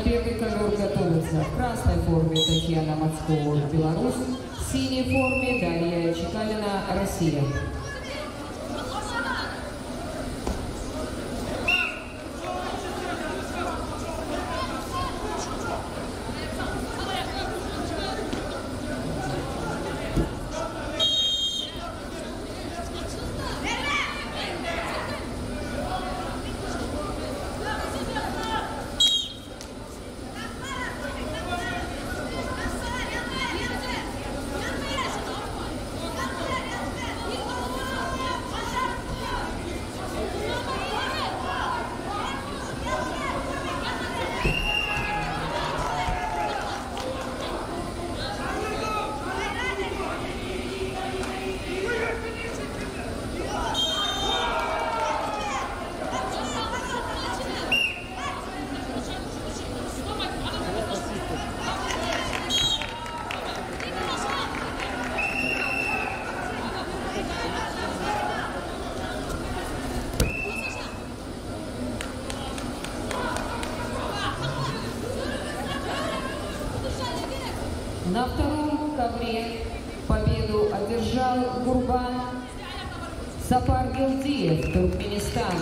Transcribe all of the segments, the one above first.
первый ковер готовится в красной форме Татьяна Мацкова, Беларусь, в синей форме Дарья Чекалина, Россия. На втором ковре победу одержал Гурбан Сапаргелдиев, Туркменистан.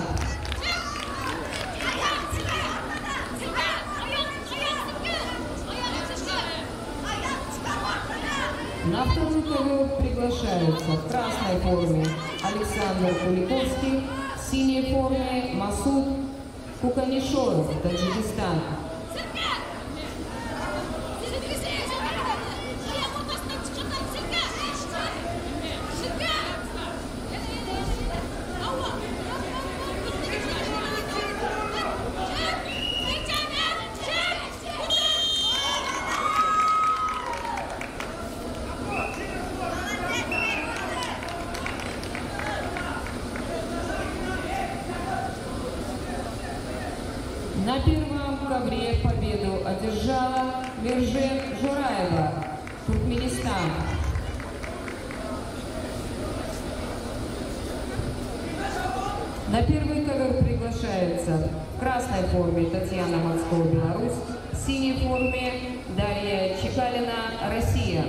На второй ковер приглашаются в красной форме Александр Куликовский, в синей форме Масуд Куканишоров, Таджикистан. На первом ковре победу одержала Миржем Жураева, Туркменистан. На первый ковер приглашается в красной форме Татьяна Мацкова, Беларусь, в синей форме Дарья Чекалина, Россия.